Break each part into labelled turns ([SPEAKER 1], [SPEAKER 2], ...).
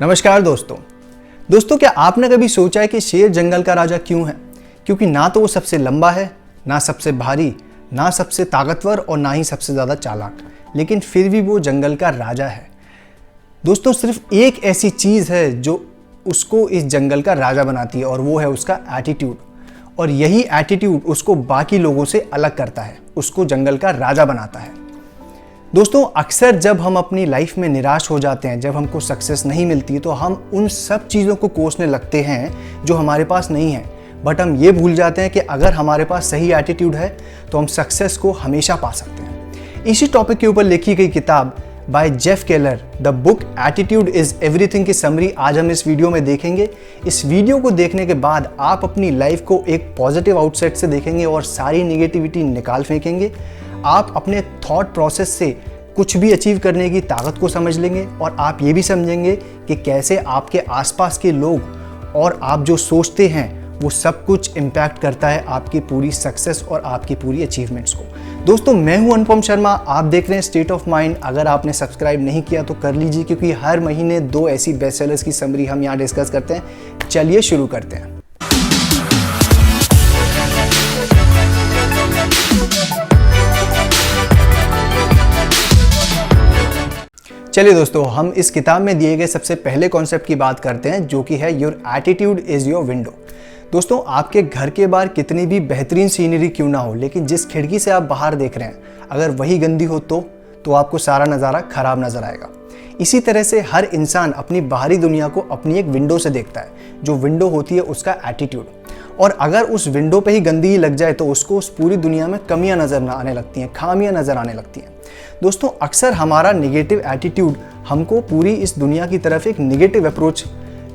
[SPEAKER 1] नमस्कार दोस्तों क्या आपने कभी सोचा है कि शेर जंगल का राजा क्यों है? क्योंकि ना तो वो सबसे लंबा है, ना सबसे भारी, ना सबसे ताकतवर और ना ही सबसे ज़्यादा चालाक, लेकिन फिर भी वो जंगल का राजा है। दोस्तों सिर्फ एक ऐसी चीज़ है जो उसको इस जंगल का राजा बनाती है और वो है उसका एटीट्यूड। और यही एटीट्यूड उसको बाकी लोगों से अलग करता है, उसको जंगल का राजा बनाता है। दोस्तों अक्सर जब हम अपनी लाइफ में निराश हो जाते हैं, जब हमको सक्सेस नहीं मिलती, तो हम उन सब चीज़ों को कोसने लगते हैं जो हमारे पास नहीं है। बट हम ये भूल जाते हैं कि अगर हमारे पास सही एटीट्यूड है तो हम सक्सेस को हमेशा पा सकते हैं। इसी टॉपिक के ऊपर लिखी गई किताब bye Jeff Keller, the book attitude is everything की समरी आज हम इस वीडियो में देखेंगे। इस वीडियो को देखने के बाद आप अपनी लाइफ को एक पॉजिटिव आउटसेट से देखेंगे और सारी नेगेटिविटी निकाल फेंकेंगे। आप अपने थॉट प्रोसेस से कुछ भी अचीव करने की ताकत को समझ लेंगे और आप ये भी समझेंगे कि कैसे आपके आसपास के लोग और आप जो सोचते हैं वो सब कुछ इम्पैक्ट करता है आपकी पूरी सक्सेस और आपकी पूरी अचीवमेंट्स को। दोस्तों मैं हूं अनुपम शर्मा, आप देख रहे हैं स्टेट ऑफ माइंड। अगर आपने सब्सक्राइब नहीं किया तो कर लीजिए, क्योंकि हर महीने 2 ऐसी बेस्ट सेलर्स की समरी हम यहाँ डिस्कस करते हैं। चलिए शुरू करते हैं। चलिए दोस्तों हम इस किताब में दिए गए सबसे पहले कॉन्सेप्ट की बात करते हैं, जो कि है your attitude is your window. दोस्तों आपके घर के बाहर कितनी भी बेहतरीन सीनरी क्यों ना हो, लेकिन जिस खिड़की से आप बाहर देख रहे हैं अगर वही गंदी हो तो आपको सारा नज़ारा खराब नज़र आएगा। इसी तरह से हर इंसान अपनी बाहरी दुनिया को अपनी एक विंडो से देखता है, जो विंडो होती है उसका एटीट्यूड। और अगर उस विंडो पे ही गंदगी लग जाए तो उसको उस पूरी दुनिया में कमियां नज़र ना आने लगती हैं, खामियां नज़र आने लगती हैं। दोस्तों अक्सर हमारा नेगेटिव एटीट्यूड हमको पूरी इस दुनिया की तरफ एक नेगेटिव अप्रोच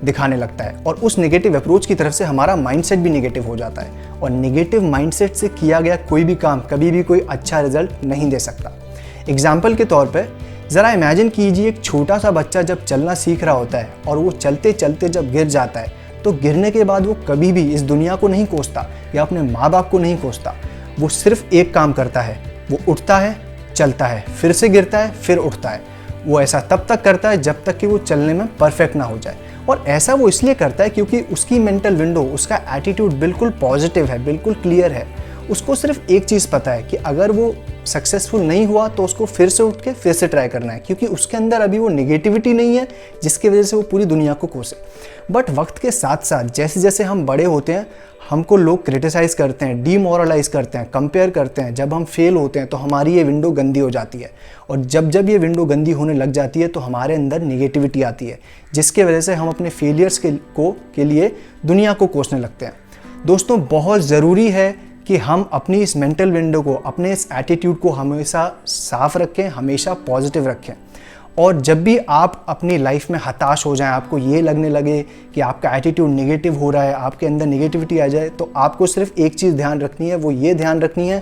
[SPEAKER 1] दिखाने लगता है और उस नेगेटिव अप्रोच की तरफ से हमारा माइंडसेट भी नेगेटिव हो जाता है। और नेगेटिव माइंडसेट से किया गया कोई भी काम कभी भी कोई अच्छा रिजल्ट नहीं दे सकता। एग्जाम्पल के तौर पर ज़रा इमेजिन कीजिए, एक छोटा सा बच्चा जब चलना सीख रहा होता है और वो चलते चलते जब गिर जाता है तो गिरने के बाद वो कभी भी इस दुनिया को नहीं कोसता या अपने माँ बाप को नहीं कोसता। वो सिर्फ एक काम करता है, वो उठता है, चलता है, फिर से गिरता है, फिर उठता है। वो ऐसा तब तक करता है जब तक कि वो चलने में परफेक्ट ना हो जाए। और ऐसा वो इसलिए करता है क्योंकि उसकी मेंटल विंडो, उसका एटीट्यूड बिल्कुल पॉजिटिव है, बिल्कुल क्लियर है। उसको सिर्फ एक चीज़ पता है कि अगर वो सक्सेसफुल नहीं हुआ तो उसको फिर से उठ के फिर से ट्राई करना है, क्योंकि उसके अंदर अभी वो नेगेटिविटी नहीं है जिसकी वजह से वो पूरी दुनिया को कोसे। बट वक्त के साथ साथ जैसे जैसे हम बड़े होते हैं हमको लोग क्रिटिसाइज़ करते हैं, डीमोरलाइज करते हैं, कंपेयर करते हैं। जब हम फेल होते हैं तो हमारी ये विंडो गंदी हो जाती है और जब ये विंडो गंदी होने लग जाती है तो हमारे अंदर नेगेटिविटी आती है, जिसके वजह से हम अपने फेलियर्स के लिए दुनिया को कोसने लगते हैं। दोस्तों बहुत ज़रूरी है कि हम अपनी इस मेंटल विंडो को, अपने इस एटीट्यूड को हमेशा साफ रखें, हमेशा पॉजिटिव रखें। और जब भी आप अपनी लाइफ में हताश हो जाएं, आपको ये लगने लगे कि आपका एटीट्यूड नेगेटिव हो रहा है, आपके अंदर नेगेटिविटी आ जाए, तो आपको सिर्फ एक चीज़ ध्यान रखनी है। वो ये ध्यान रखनी है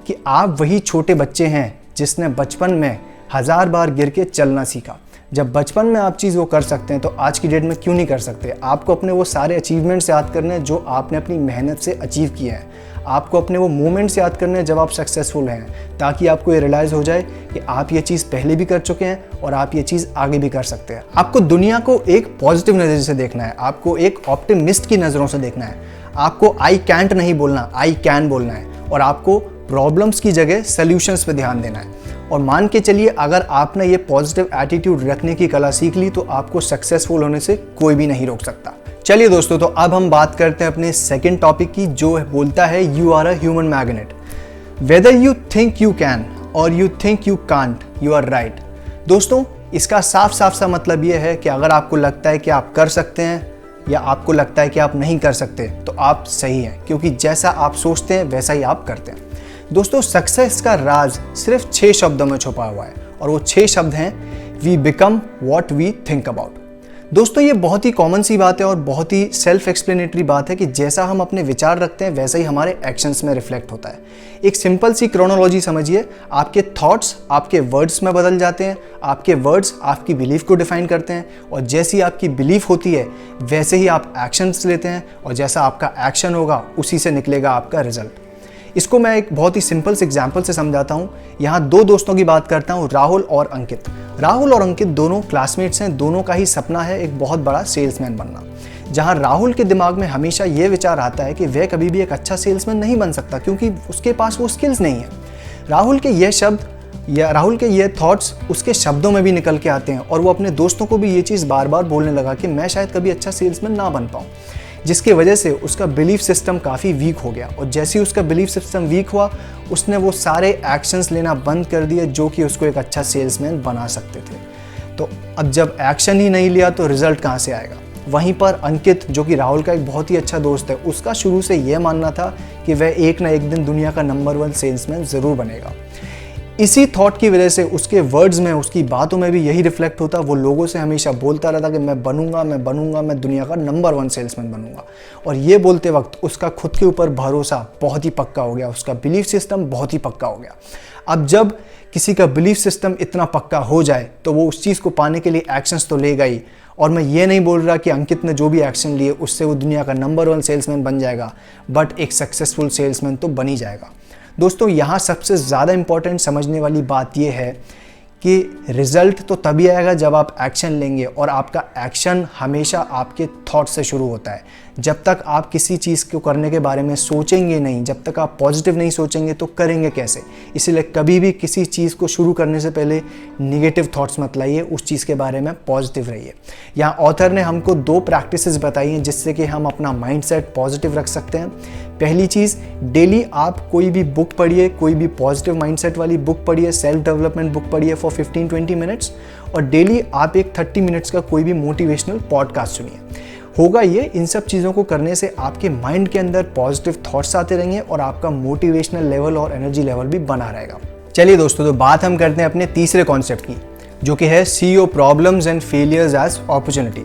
[SPEAKER 1] कि आप वही छोटे बच्चे हैं जिसने बचपन में 1000 बार गिर के चलना सीखा। जब बचपन में आप चीज़ वो कर सकते हैं तो आज की डेट में क्यों नहीं कर सकते? आपको अपने वो सारे अचीवमेंट्स याद करने हैं जो आपने अपनी मेहनत से अचीव किए हैं। आपको अपने वो मोमेंट्स याद करने हैं जब आप सक्सेसफुल हैं, ताकि आपको ये रियलाइज़ हो जाए कि आप ये चीज़ पहले भी कर चुके हैं और आप ये चीज़ आगे भी कर सकते हैं। आपको दुनिया को एक पॉजिटिव नज़रिए से देखना है, आपको एक ऑप्टिमिस्ट की नज़रों से देखना है। आपको आई कैंट नहीं बोलना, आई कैन बोलना है। और आपको प्रॉब्लम्स की जगह सॉल्यूशंस पे ध्यान देना है। और मान के चलिए अगर आपने ये पॉजिटिव एटीट्यूड रखने की कला सीख ली तो आपको सक्सेसफुल होने से कोई भी नहीं रोक सकता। चलिए दोस्तों तो अब हम बात करते हैं अपने सेकंड टॉपिक की, जो बोलता है you are a human magnet. Whether you think you can or you think you can't, you are right. दोस्तों इसका साफ साफ सा मतलब ये है कि अगर आपको लगता है कि आप कर सकते हैं या आपको लगता है कि आप नहीं कर सकते तो आप सही हैं, क्योंकि जैसा आप सोचते हैं वैसा ही आप करते हैं। दोस्तों सक्सेस का राज सिर्फ 6 शब्दों में छुपा हुआ है और वो 6 शब्द हैं we become what we think about. दोस्तों ये बहुत ही कॉमन सी बात है और बहुत ही सेल्फ एक्सप्लेनेटरी बात है कि जैसा हम अपने विचार रखते हैं वैसा ही हमारे एक्शंस में रिफ्लेक्ट होता है। एक सिंपल सी क्रोनोलॉजी समझिए, आपके थॉट्स आपके वर्ड्स में बदल जाते हैं, आपके वर्ड्स आपकी बिलीफ को डिफाइन करते हैं और जैसी आपकी बिलीफ होती है वैसे ही आप एक्शंस लेते हैं और जैसा आपका एक्शन होगा उसी से निकलेगा आपका रिजल्ट। इसको मैं एक बहुत ही सिंपल से एग्जाम्पल से समझाता हूँ। यहाँ दो दोस्तों की बात करता हूँ, राहुल और अंकित। राहुल और अंकित दोनों क्लासमेट्स हैं, दोनों का ही सपना है एक बहुत बड़ा सेल्समैन बनना। जहाँ राहुल के दिमाग में हमेशा ये विचार आता है कि वह कभी भी एक अच्छा सेल्समैन नहीं बन सकता क्योंकि उसके पास वो स्किल्स नहीं है। राहुल के ये थॉट्स उसके शब्दों में भी निकल के आते हैं और वो अपने दोस्तों को भी ये चीज़ बार बार बोलने लगा कि मैं शायद कभी अच्छा सेल्समैन ना बन पाऊँ, जिसकी वजह से उसका बिलीफ सिस्टम काफ़ी वीक हो गया। और जैसे ही उसका बिलीफ सिस्टम वीक हुआ, उसने वो सारे एक्शंस लेना बंद कर दिए जो कि उसको एक अच्छा सेल्समैन बना सकते थे। तो अब जब एक्शन ही नहीं लिया तो रिजल्ट कहाँ से आएगा। वहीं पर अंकित, जो कि राहुल का एक बहुत ही अच्छा दोस्त है, उसका शुरू से यह मानना था कि वह एक ना एक दिन दुनिया का नंबर 1 सेल्समैन ज़रूर बनेगा। इसी थॉट की वजह से उसके वर्ड्स में, उसकी बातों में भी यही रिफ्लेक्ट होता। वो लोगों से हमेशा बोलता रहता कि मैं बनूंगा, मैं दुनिया का नंबर 1 सेल्समैन बनूंगा। और ये बोलते वक्त उसका खुद के ऊपर भरोसा बहुत ही पक्का हो गया, उसका बिलीफ सिस्टम बहुत ही पक्का हो गया। अब जब किसी का बिलीफ सिस्टम इतना पक्का हो जाए तो वो उस चीज़ को पाने के लिए एक्शंस तो लेगा ही। और मैं ये नहीं बोल रहा कि अंकित ने जो भी एक्शन लिए उससे वो दुनिया का नंबर 1 सेल्समैन बन जाएगा, बट एक सक्सेसफुल सेल्समैन तो बन ही जाएगा। दोस्तों, यहाँ सबसे ज़्यादा इंपॉर्टेंट समझने वाली बात यह है कि रिजल्ट तो तभी आएगा जब आप एक्शन लेंगे, और आपका एक्शन हमेशा आपके थॉट से शुरू होता है। जब तक आप किसी चीज़ को करने के बारे में सोचेंगे नहीं, जब तक आप पॉजिटिव नहीं सोचेंगे तो करेंगे कैसे। इसलिए कभी भी किसी चीज़ को शुरू करने से पहले निगेटिव थॉट्स मत लाइए, उस चीज़ के बारे में पॉजिटिव रहिए। यहाँ ऑथर ने हमको 2 प्रैक्टिसेस बताई हैं जिससे कि हम अपना माइंडसेट पॉजिटिव रख सकते हैं। पहली चीज़, डेली आप कोई भी बुक पढ़िए, कोई भी पॉजिटिव माइंडसेट वाली बुक पढ़िए, सेल्फ डेवलपमेंट बुक पढ़िए फॉर 15-20 मिनट्स। और डेली आप एक 30 मिनट्स का कोई भी मोटिवेशनल पॉडकास्ट सुनिए। होगा ये, इन सब चीज़ों को करने से आपके माइंड के अंदर पॉजिटिव थॉट्स आते रहेंगे और आपका मोटिवेशनल लेवल और एनर्जी लेवल भी बना रहेगा। चलिए दोस्तों, तो बात हम करते हैं अपने तीसरे कॉन्सेप्ट की, जो कि है see your problems and failures as opportunity.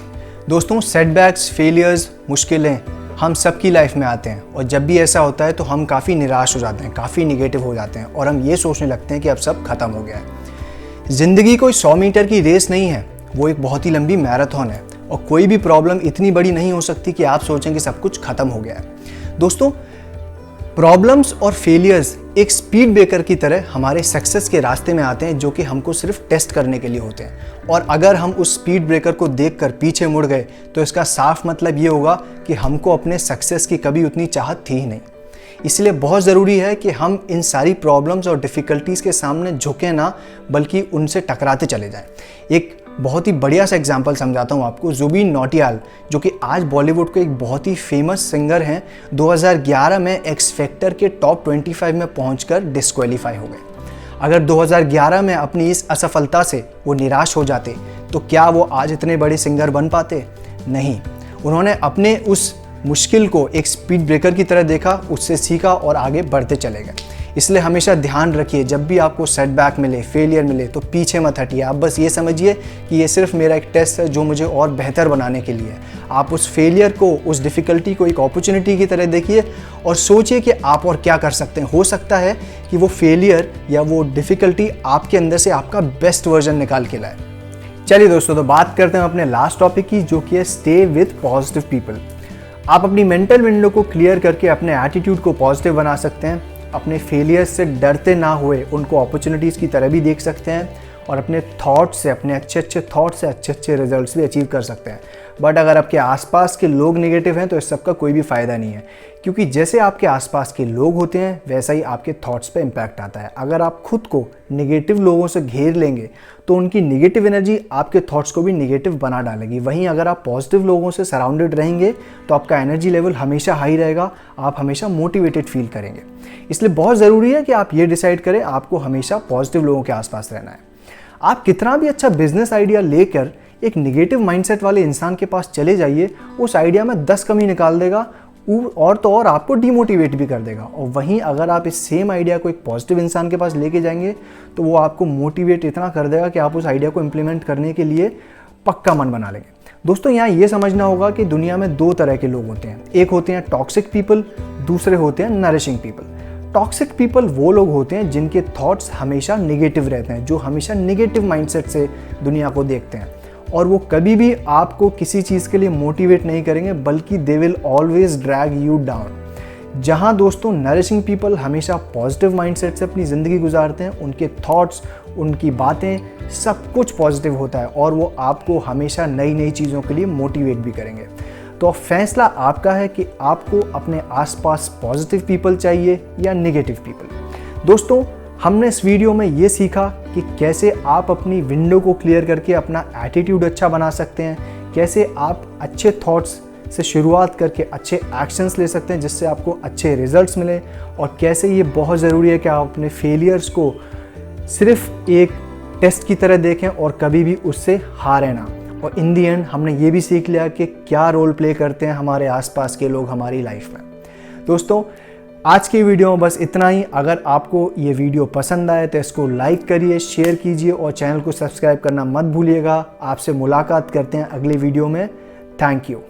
[SPEAKER 1] दोस्तों, सेटबैक्स, फेलियर्स, मुश्किलें हम सबकी लाइफ में आते हैं, और जब भी ऐसा होता है तो हम काफ़ी निराश हो जाते हैं, काफ़ी निगेटिव हो जाते हैं और हम ये सोचने लगते हैं कि अब सब खत्म हो गया है। ज़िंदगी कोई 100 मीटर की रेस नहीं है, वो एक बहुत ही लंबी मैराथन है, और कोई भी प्रॉब्लम इतनी बड़ी नहीं हो सकती कि आप सोचें कि सब कुछ खत्म हो गया है। दोस्तों, प्रॉब्लम्स और फेलियर्स एक स्पीड ब्रेकर की तरह हमारे सक्सेस के रास्ते में आते हैं, जो कि हमको सिर्फ टेस्ट करने के लिए होते हैं। और अगर हम उस स्पीड ब्रेकर को देखकर पीछे मुड़ गए तो इसका साफ मतलब ये होगा कि हमको अपने सक्सेस की कभी उतनी चाहत थी ही नहीं। इसलिए बहुत ज़रूरी है कि हम इन सारी प्रॉब्लम्स और डिफ़िकल्टीज़ के सामने झुकें ना, बल्कि उनसे टकराते चले जाएं। एक बहुत ही बढ़िया सा एग्जांपल समझाता हूँ आपको। जुबिन नौटियाल, जो कि आज बॉलीवुड के एक बहुत ही फेमस सिंगर हैं, 2011 में एक्स फैक्टर के टॉप 25 में पहुंचकर डिस्क्वालीफाई हो गए। अगर 2011 में अपनी इस असफलता से वो निराश हो जाते तो क्या वो आज इतने बड़े सिंगर बन पाते? नहीं। उन्होंने अपने उस मुश्किल को एक स्पीड ब्रेकर की तरह देखा, उससे सीखा और आगे बढ़ते चले गए। इसलिए हमेशा ध्यान रखिए, जब भी आपको सेटबैक मिले, फेलियर मिले, तो पीछे मत हटिए। आप बस ये समझिए कि ये सिर्फ मेरा एक टेस्ट है जो मुझे और बेहतर बनाने के लिए है। आप उस फेलियर को, उस डिफ़िकल्टी को एक अपॉर्चुनिटी की तरह देखिए और सोचिए कि आप और क्या कर सकते हैं। हो सकता है कि वो फेलियर या वो डिफ़िकल्टी आपके अंदर से आपका बेस्ट वर्जन निकाल के लाए। चलिए दोस्तों, तो बात करते हैं अपने लास्ट टॉपिक की, जो कि है स्टे विथ पॉजिटिव पीपल। आप अपनी मेंटल विंडो को क्लियर करके अपने एटीट्यूड को पॉजिटिव बना सकते हैं। अपने फेलियर्स से डरते ना हुए उनको अपॉर्चुनिटीज़ की तरह भी देख सकते हैं, और अपने थॉट्स से, अपने अच्छे थॉट्स से अच्छे रिजल्ट्स भी अचीव कर सकते हैं। बट अगर आपके आसपास के लोग नेगेटिव हैं तो इस सब का कोई भी फ़ायदा नहीं है, क्योंकि जैसे आपके आसपास के लोग होते हैं वैसा ही आपके थॉट्स पे इम्पैक्ट आता है। अगर आप खुद को नेगेटिव लोगों से घेर लेंगे तो उनकी नेगेटिव एनर्जी आपके थॉट्स को भी नेगेटिव बना डालेगी। वहीं अगर आप पॉजिटिव लोगों से सराउंडेड रहेंगे तो आपका एनर्जी लेवल हमेशा हाई रहेगा, आप हमेशा मोटिवेटेड फील करेंगे। इसलिए बहुत ज़रूरी है कि आप ये डिसाइड करें आपको हमेशा पॉजिटिव लोगों के आसपास रहना है। आप कितना भी अच्छा बिजनेस आइडिया लेकर एक नेगेटिव माइंडसेट वाले इंसान के पास चले जाइए, उस आइडिया में 10 कमी निकाल देगा और तो और आपको डिमोटिवेट भी कर देगा। और वहीं अगर आप इस सेम आइडिया को एक पॉजिटिव इंसान के पास लेके जाएंगे तो वो आपको मोटिवेट इतना कर देगा कि आप उस आइडिया को इम्प्लीमेंट करने के लिए पक्का मन बना लेंगे। दोस्तों, यहाँ ये समझना होगा कि दुनिया में 2 तरह के लोग होते हैं। एक होते हैं टॉक्सिक पीपल, दूसरे होते हैं नरिशिंग पीपल। टॉक्सिक पीपल वो लोग होते हैं जिनके थॉट्स हमेशा नेगेटिव रहते हैं, जो हमेशा नेगेटिव माइंडसेट से दुनिया को देखते हैं, और वो कभी भी आपको किसी चीज़ के लिए मोटिवेट नहीं करेंगे, बल्कि they will always drag you down. जहां दोस्तों नरिशिंग पीपल हमेशा पॉजिटिव माइंडसेट से अपनी ज़िंदगी गुजारते हैं, उनके थॉट्स, उनकी बातें सब कुछ पॉजिटिव होता है और वो आपको हमेशा नई नई चीज़ों के लिए मोटिवेट भी करेंगे। तो फैसला आपका है कि आपको अपने आसपास पॉजिटिव पीपल चाहिए या नेगेटिव पीपल। दोस्तों, हमने इस वीडियो में ये सीखा कि कैसे आप अपनी विंडो को क्लियर करके अपना एटीट्यूड अच्छा बना सकते हैं, कैसे आप अच्छे थॉट्स से शुरुआत करके अच्छे एक्शंस ले सकते हैं जिससे आपको अच्छे रिजल्ट्स मिलें, और कैसे ये बहुत ज़रूरी है कि आप अपने फेलियर्स को सिर्फ एक टेस्ट की तरह देखें और कभी भी उससे हारें ना। और इन दी एंड हमने ये भी सीख लिया कि क्या रोल प्ले करते हैं हमारे आसपास के लोग हमारी लाइफ में। दोस्तों, आज की वीडियो में बस इतना ही। अगर आपको ये वीडियो पसंद आए तो इसको लाइक करिए, शेयर कीजिए और चैनल को सब्सक्राइब करना मत भूलिएगा। आपसे मुलाकात करते हैं अगले वीडियो में। Thank you.